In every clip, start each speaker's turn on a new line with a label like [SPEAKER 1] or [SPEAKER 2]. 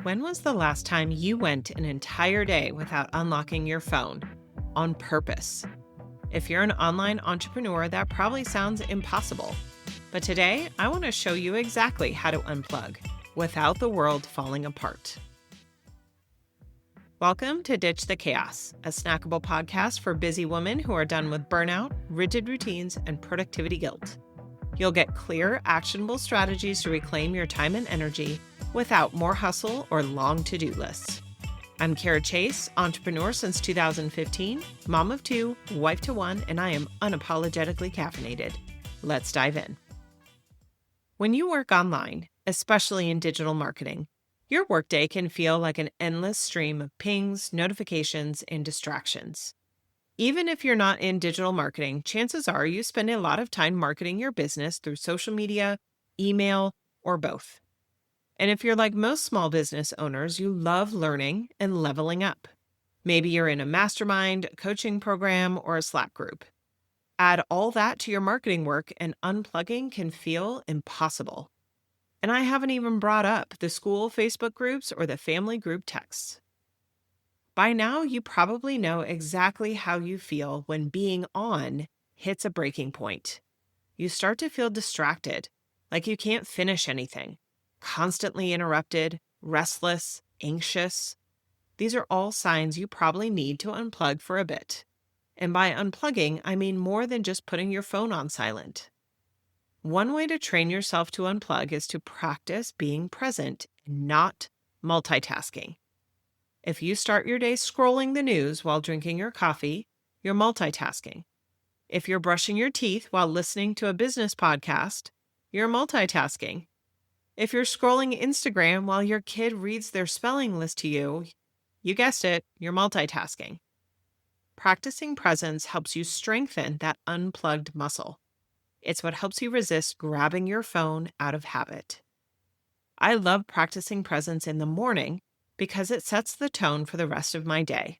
[SPEAKER 1] When was the last time you went an entire day without unlocking your phone on purpose? If you're an online entrepreneur, that probably sounds impossible. But today, I want to show you exactly how to unplug without the world falling apart. Welcome to Ditch the Chaos, a snackable podcast for busy women who are done with burnout, rigid routines, and productivity guilt. You'll get clear, actionable strategies to reclaim your time and energy without more hustle or long to-do lists. I'm Kara Chase, entrepreneur since 2015, mom of two, wife to one, and I am unapologetically caffeinated. Let's dive in. When you work online, especially in digital marketing, your workday can feel like an endless stream of pings, notifications, and distractions. Even if you're not in digital marketing, chances are you spend a lot of time marketing your business through social media, email, or both. And if you're like most small business owners, you love learning and leveling up. Maybe you're in a mastermind, a coaching program, or a Slack group. Add all that to your marketing work and unplugging can feel impossible. And I haven't even brought up the school Facebook groups or the family group texts. By now, you probably know exactly how you feel when being on hits a breaking point. You start to feel distracted, like you can't finish anything. Constantly interrupted, restless, anxious. These are all signs you probably need to unplug for a bit. And by unplugging, I mean more than just putting your phone on silent. One way to train yourself to unplug is to practice being present and not multitasking. If you start your day scrolling the news while drinking your coffee, you're multitasking. If you're brushing your teeth while listening to a business podcast, you're multitasking. If you're scrolling Instagram while your kid reads their spelling list to you, you guessed it, you're multitasking. Practicing presence helps you strengthen that unplugged muscle. It's what helps you resist grabbing your phone out of habit. I love practicing presence in the morning because it sets the tone for the rest of my day.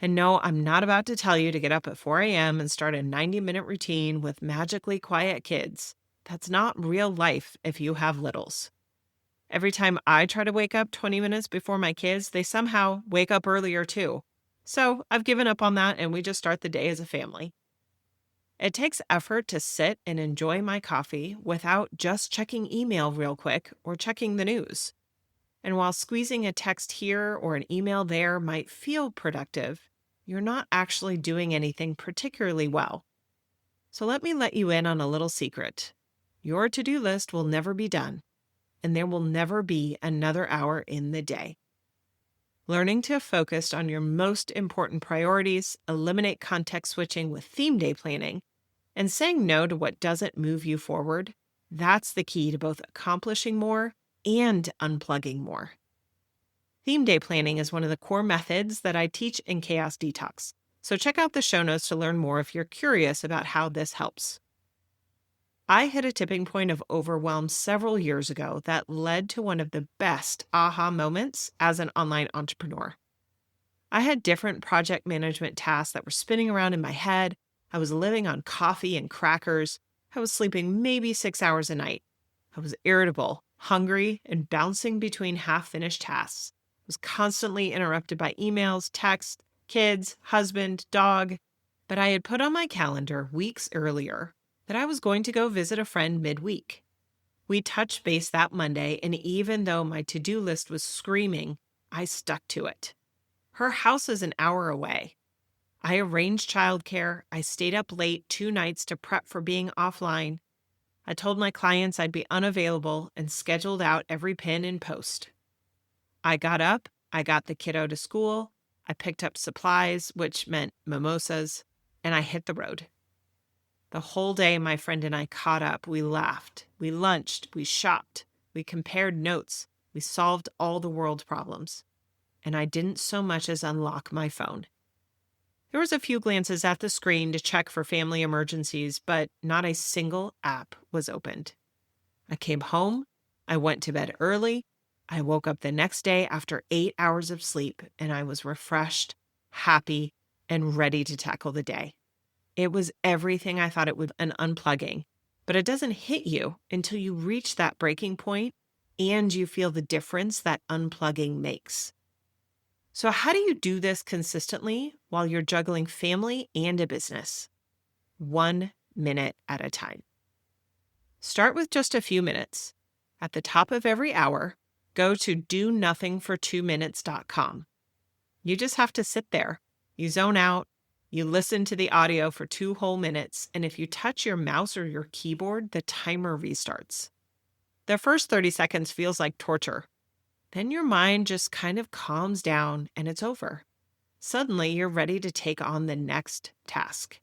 [SPEAKER 1] And no, I'm not about to tell you to get up at 4 a.m. and start a 90-minute routine with magically quiet kids. That's not real life if you have littles. Every time I try to wake up 20 minutes before my kids, they somehow wake up earlier too. So I've given up on that and we just start the day as a family. It takes effort to sit and enjoy my coffee without just checking email real quick or checking the news. And while squeezing a text here or an email there might feel productive, you're not actually doing anything particularly well. So let me let you in on a little secret. Your to-do list will never be done, and there will never be another hour in the day. Learning to focus on your most important priorities, eliminate context switching with theme day planning, and saying no to what doesn't move you forward, that's the key to both accomplishing more and unplugging more. Theme day planning is one of the core methods that I teach in Chaos Detox, so check out the show notes to learn more if you're curious about how this helps. I hit a tipping point of overwhelm several years ago that led to one of the best aha moments as an online entrepreneur. I had different project management tasks that were spinning around in my head. I was living on coffee and crackers. I was sleeping maybe 6 hours a night. I was irritable, hungry, and bouncing between half-finished tasks. I was constantly interrupted by emails, texts, kids, husband, dog. But I had put on my calendar weeks earlier that I was going to go visit a friend midweek. We touched base that Monday, and even though my to-do list was screaming, I stuck to it. Her house is an hour away. I arranged childcare. I stayed up late 2 nights to prep for being offline. I told my clients I'd be unavailable and scheduled out every pin and post. I got up, I got the kiddo to school, I picked up supplies, which meant mimosas, and I hit the road. The whole day, my friend and I caught up. We laughed, we lunched, we shopped, we compared notes, we solved all the world's problems. And I didn't so much as unlock my phone. There was a few glances at the screen to check for family emergencies, but not a single app was opened. I came home, I went to bed early, I woke up the next day after 8 hours of sleep, and I was refreshed, happy, and ready to tackle the day. It was everything I thought it would, an unplugging, but it doesn't hit you until you reach that breaking point and you feel the difference that unplugging makes. So how do you do this consistently while you're juggling family and a business? 1 minute at a time. Start with just a few minutes. At the top of every hour, go to donothingfor2minutes.com. You just have to sit there. You zone out, you listen to the audio for 2 whole minutes, and if you touch your mouse or your keyboard, the timer restarts. The first 30 seconds feels like torture. Then your mind just kind of calms down and it's over. Suddenly, you're ready to take on the next task.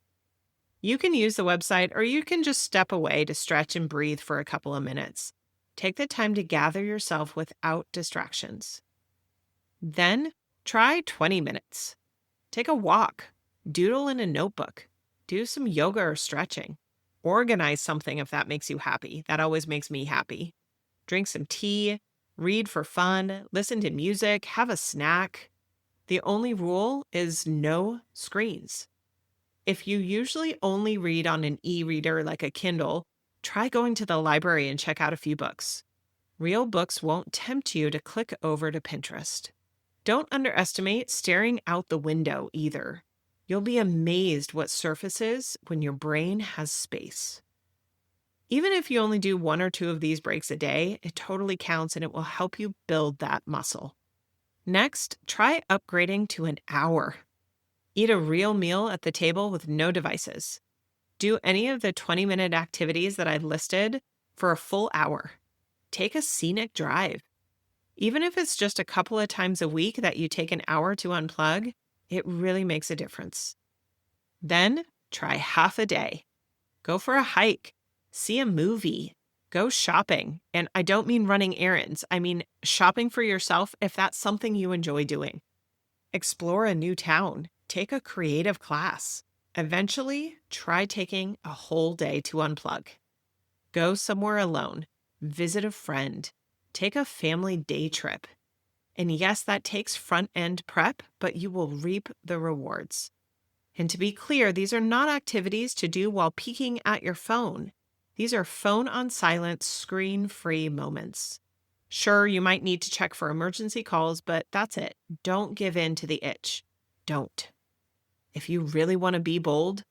[SPEAKER 1] You can use the website or you can just step away to stretch and breathe for a couple of minutes. Take the time to gather yourself without distractions. Then try 20 minutes. Take a walk, doodle in a notebook, do some yoga or stretching. Organize something if that makes you happy. That always makes me happy. Drink some tea, read for fun, listen to music, have a snack. The only rule is no screens. If you usually only read on an e-reader like a Kindle, try going to the library and check out a few books. Real books won't tempt you to click over to Pinterest. Don't underestimate staring out the window either. You'll be amazed what surfaces when your brain has space. Even if you only do 1 or 2 of these breaks a day, it totally counts and it will help you build that muscle. Next, try upgrading to an hour. Eat a real meal at the table with no devices. Do any of the 20-minute activities that I listed for a full hour. Take a scenic drive. Even if it's just a couple of times a week that you take an hour to unplug, it really makes a difference. Then try half a day. Go for a hike, see a movie, go shopping. And I don't mean running errands. I mean shopping for yourself if that's something you enjoy doing. Explore a new town. Take a creative class. Eventually, try taking a whole day to unplug. Go somewhere alone. Visit a friend. Take a family day trip. And yes, that takes front-end prep, but you will reap the rewards. And to be clear, these are not activities to do while peeking at your phone. These are phone on silent, screen-free moments. Sure, you might need to check for emergency calls, but that's it. Don't give in to the itch. Don't. If you really want to be bold,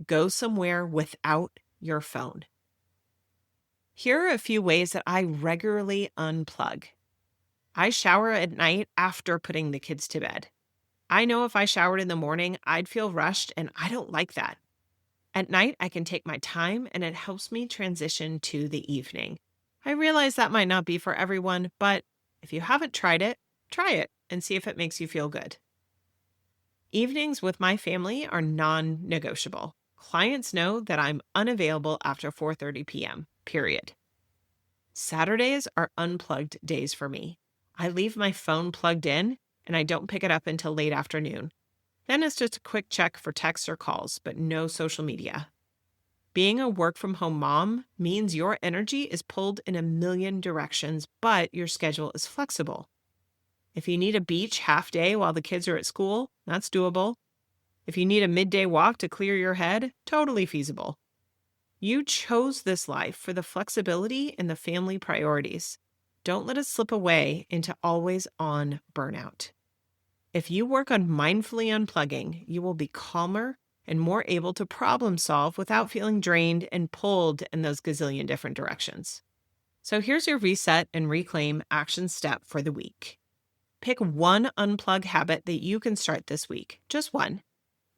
[SPEAKER 1] go somewhere without your phone. Here are a few ways that I regularly unplug. I shower at night after putting the kids to bed. I know if I showered in the morning, I'd feel rushed, and I don't like that. At night, I can take my time, and it helps me transition to the evening. I realize that might not be for everyone, but if you haven't tried it, try it and see if it makes you feel good. Evenings with my family are non-negotiable. Clients know that I'm unavailable after 4:30 p.m., period. Saturdays are unplugged days for me. I leave my phone plugged in, and I don't pick it up until late afternoon. Then it's just a quick check for texts or calls, but no social media. Being a work-from-home mom means your energy is pulled in a million directions, but your schedule is flexible. If you need a beach half day while the kids are at school, that's doable. If you need a midday walk to clear your head, totally feasible. You chose this life for the flexibility and the family priorities. Don't let it slip away into always on burnout. If you work on mindfully unplugging, you will be calmer and more able to problem solve without feeling drained and pulled in those gazillion different directions. So here's your reset and reclaim action step for the week. Pick one unplug habit that you can start this week, just one.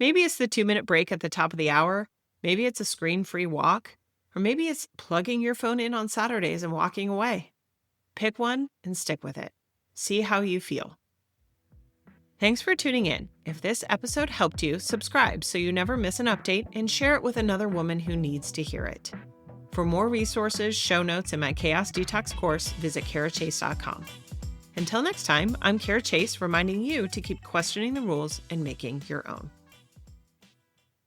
[SPEAKER 1] Maybe it's the 2-minute break at the top of the hour. Maybe it's a screen-free walk, or maybe it's plugging your phone in on Saturdays and walking away. Pick one and stick with it. See how you feel. Thanks for tuning in. If this episode helped you, subscribe so you never miss an update and share it with another woman who needs to hear it. For more resources, show notes, and my Chaos Detox course, visit karachase.com. Until next time, I'm Kara Chase, reminding you to keep questioning the rules and making your own.